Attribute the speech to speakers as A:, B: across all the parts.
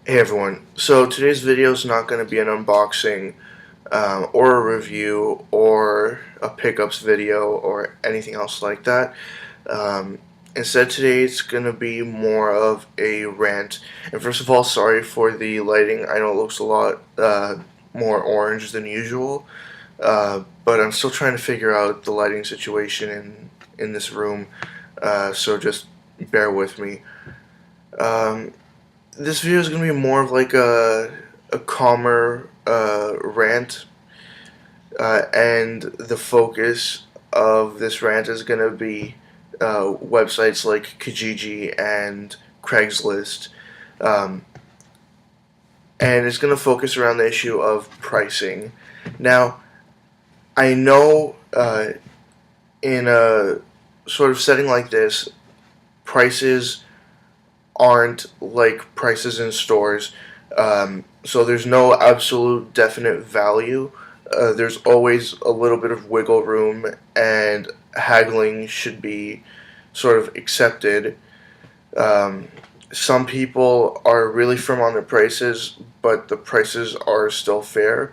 A: Hey everyone, so today's video is not going to be an unboxing or a review or a pickups video or anything else like that. Um, Instead, today it's going to be more of a rant. And first of all, sorry for the lighting. I know it looks a lot more orange than usual, but I'm still trying to figure out the lighting situation in this room, so just bear with me. Um, this video is going to be more of like a calmer rant, and the focus of this rant is going to be websites like Kijiji and Craigslist, um, and it's going to focus around the issue of pricing. Now, I know in a sort of setting like this, prices aren't like prices in stores. So there's no absolute definite value. There's always a little bit of wiggle room, and haggling should be sort of accepted. Um, some people are really firm on their prices, but the prices are still fair.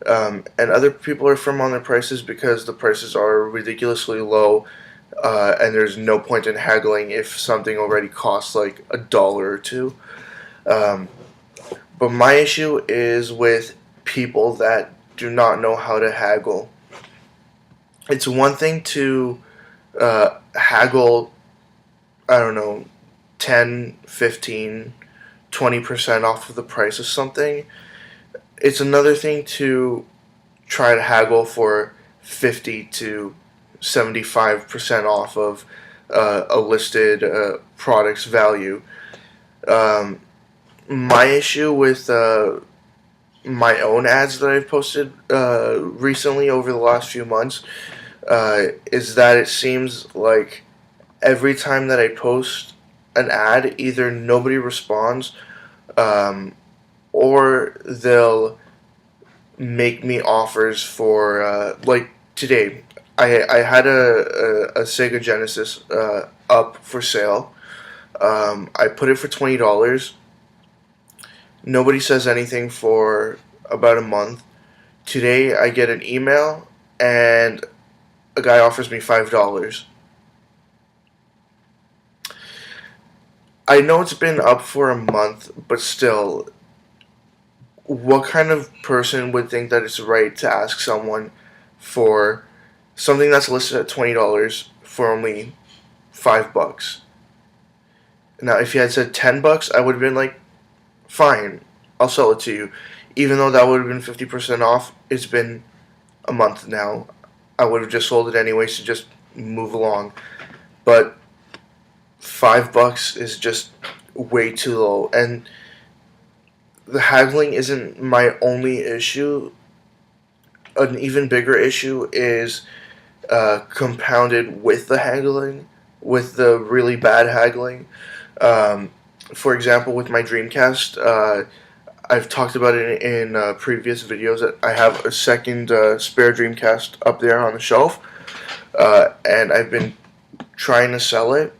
A: And other people are firm on their prices because the prices are ridiculously low, and there's no point in haggling if something already costs like $1 or two. Um, but my issue is with people that do not know how to haggle. It's one thing to haggle, I don't know, 10, 15, 20% off of the price of something. It's another thing to try to haggle for 50 to 75% off of a listed product's value. Um, my issue with my own ads that I've posted recently over the last few months is that it seems like every time that I post an ad, either nobody responds, um, or they'll make me offers for like today. I had a Sega Genesis up for sale. I put it for $20. Nobody says anything for about a month. Today I get an email and a guy offers me $5. I know it's been up for a month, but still, what kind of person would think that it's right to ask someone for something that's listed at $20 for only $5? Now, if you had said $10, I would have been like, fine, I'll sell it to you. Even though that would have been 50% off, it's been a month now. I would have just sold it anyways to just move along. But $5 is just way too low. And the haggling isn't my only issue. An even bigger issue is compounded with the haggling, with the really bad haggling. Um, for example, with my Dreamcast, I've talked about it in previous videos that I have a second spare Dreamcast up there on the shelf, and I've been trying to sell it.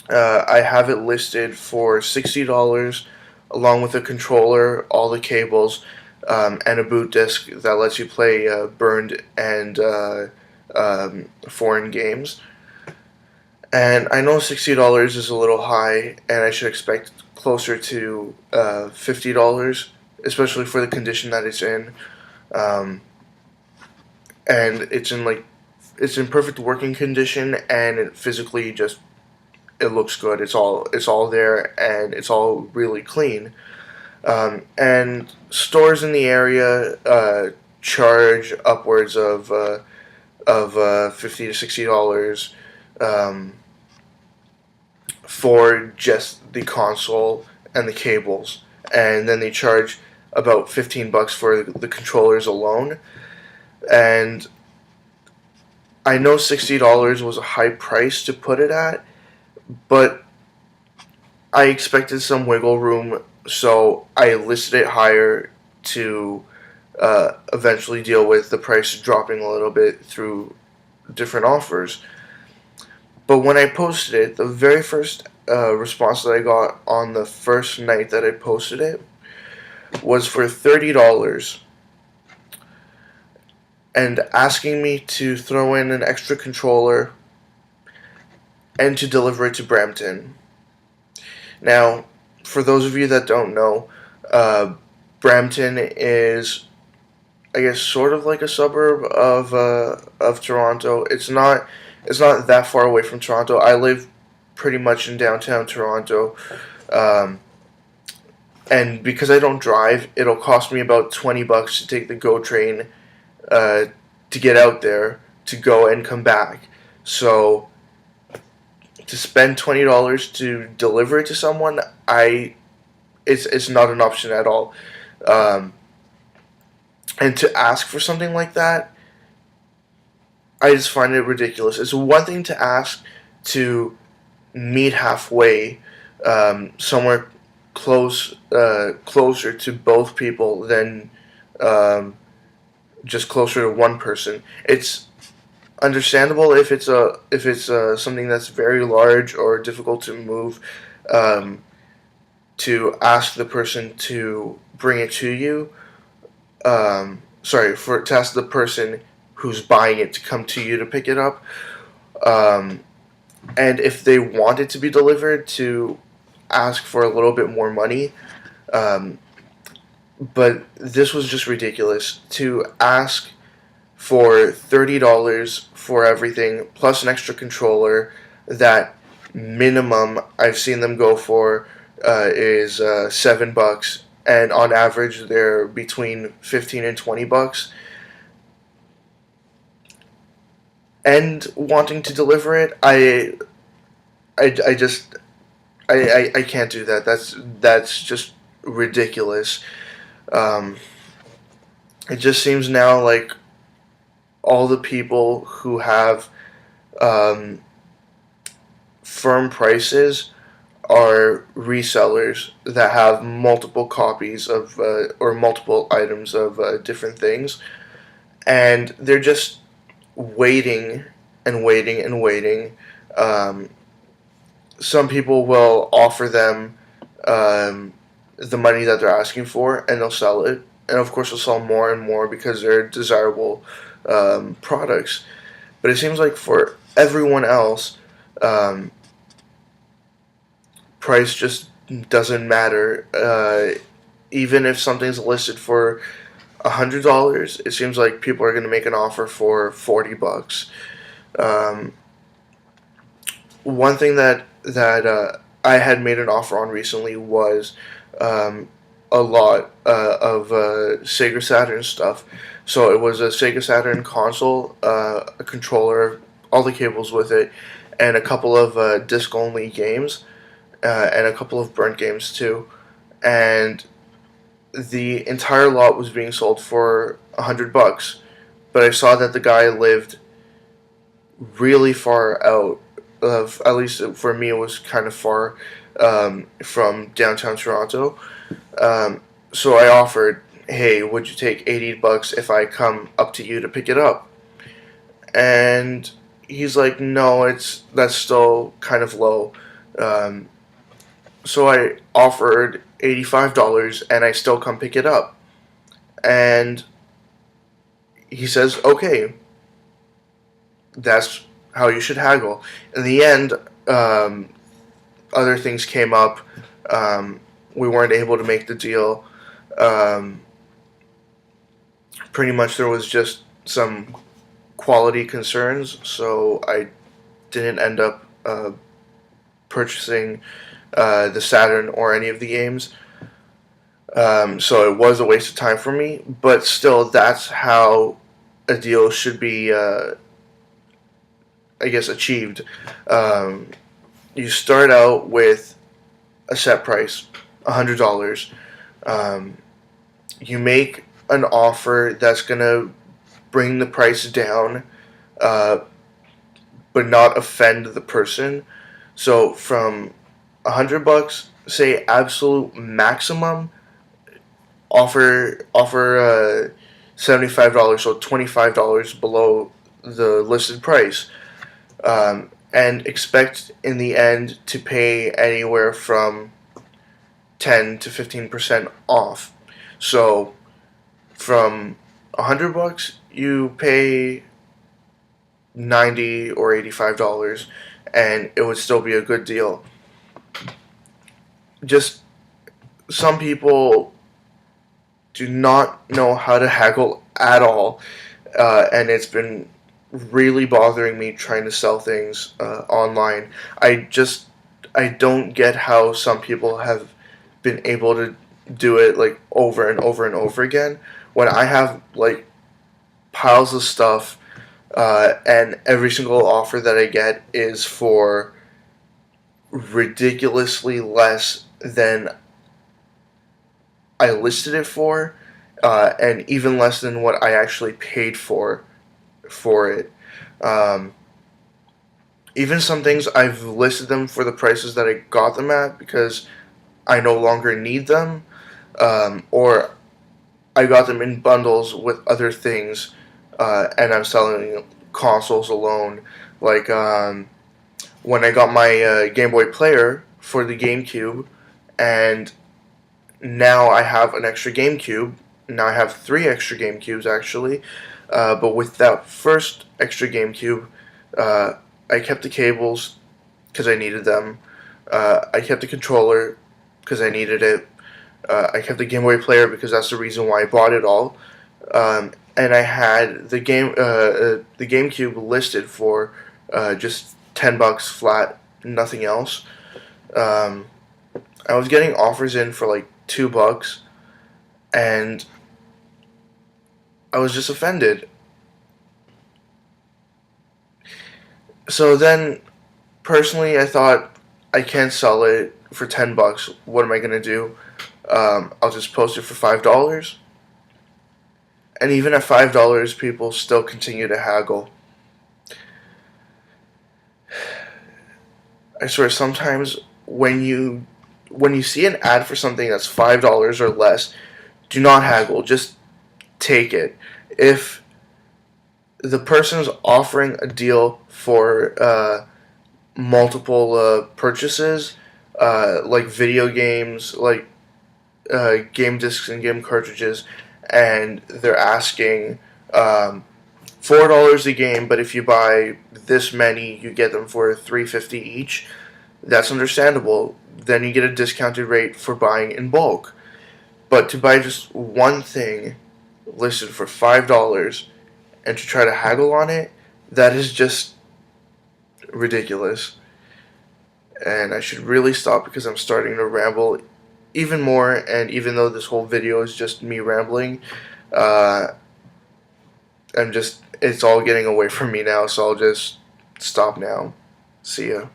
A: I have it listed for $60 along with a controller, all the cables, and a boot disc that lets you play burned and foreign games. And I know $60 is a little high, and I should expect closer to $50, especially for the condition that it's in. Um, and it's in perfect working condition, and it physically just it looks good. It's all there, and it's all really clean. And stores in the area charge upwards of $50 to $60 um, for just the console and the cables, and then they charge about $15 for the controllers alone. And I know $60 was a high price to put it at, but I expected some wiggle room, so I listed it higher to eventually deal with the price dropping a little bit through different offers. But when I posted it, the very first response that I got on the first night that I posted it was for $30 and asking me to throw in an extra controller and to deliver it to Brampton. Now, for those of you that don't know, Brampton is, I guess, sort of like a suburb of Toronto. It's not that far away from Toronto. I live pretty much in downtown Toronto, and because I don't drive, it'll cost me about $20 to take the GO train to get out there, to go and come back. So to spend $20 to deliver it to someone, it's not an option at all. And to ask for something like that, I just find it ridiculous. It's one thing to ask to meet halfway, somewhere closer to both people than just closer to one person. It's understandable if it's something that's very large or difficult to move, to ask the person to bring it to you. To ask the person who's buying it to come to you to pick it up. And if they want it to be delivered, to ask for a little bit more money. But this was just ridiculous. To ask for $30 for everything, plus an extra controller, that minimum I've seen them go for is $7, and on average they're between $15 and $20. And wanting to deliver it, I can't do that. That's just ridiculous. It just seems now like all the people who have firm prices are resellers that have multiple copies of or multiple items of different things, and they're just waiting and waiting and waiting. Some people will offer them the money that they're asking for, and they'll sell it, and of course they'll sell more and more because they're desirable products. But it seems like for everyone else, price just doesn't matter. Even if something's listed for $100, it seems like people are going to make an offer for $40. One thing that I had made an offer on recently was a lot of Sega Saturn stuff. So it was a Sega Saturn console, a controller, all the cables with it, and a couple of disc-only games, and a couple of burnt games too. And the entire lot was being sold for $100, but I saw that the guy lived really far out of, at least for me, it was kind of far from downtown Toronto. So I offered, hey, would you take $80 if I come up to you to pick it up? And he's like, no, that's still kind of low. So I offered $85, and I still come pick it up. And he says, okay, that's how you should haggle. In the end, other things came up. We weren't able to make the deal. Pretty much there was just some quality concerns, so I didn't end up purchasing the Saturn or any of the games. So it was a waste of time for me, but still, that's how a deal should be, I guess, achieved. You start out with a set price, $100. You make an offer that's going to bring the price down, but not offend the person. So from $100, say absolute maximum, offer $75, so $25 below the listed price, and and expect in the end to pay anywhere from 10 to 15% off. So from $100, you pay 90 or $85, and it would still be a good deal. Just some people do not know how to haggle at all, and it's been really bothering me trying to sell things online. I don't get how some people have been able to do it like over and over and over again when I have like piles of stuff, and every single offer that I get is for ridiculously less than I listed it for, and even less than what I actually paid for it. Um, Even some things I've listed them for the prices that I got them at because I no longer need them, or I got them in bundles with other things, and I'm selling consoles alone. Like when I got my Game Boy Player for the GameCube, and now I have an extra GameCube. Now I have 3 extra GameCubes actually, but with that first extra GameCube, uh, I kept the cables because I needed them. I kept the controller because I needed it. I kept the Game Boy Player because that's the reason why I bought it all. And I had the GameCube listed for just $10 flat, nothing else. Um, I was getting offers in for like $2, and I was just offended. So then, personally, I thought I can't sell it for $10. What am I gonna do? I'll just post it for $5. And even at $5, people still continue to haggle. I swear, sometimes when you see an ad for something that's $5 or less, do not haggle. Just take it. If the person's offering a deal for multiple purchases, like video games, like game discs and game cartridges, and they're asking $4 a game, but if you buy this many, you get them for $3.50 each. That's understandable. Then you get a discounted rate for buying in bulk. But to buy just one thing listed for $5 and to try to haggle on it, that is just ridiculous. And I should really stop because I'm starting to ramble even more. And even though this whole video is just me rambling, uh, it's all getting away from me now. So I'll just stop now. See ya.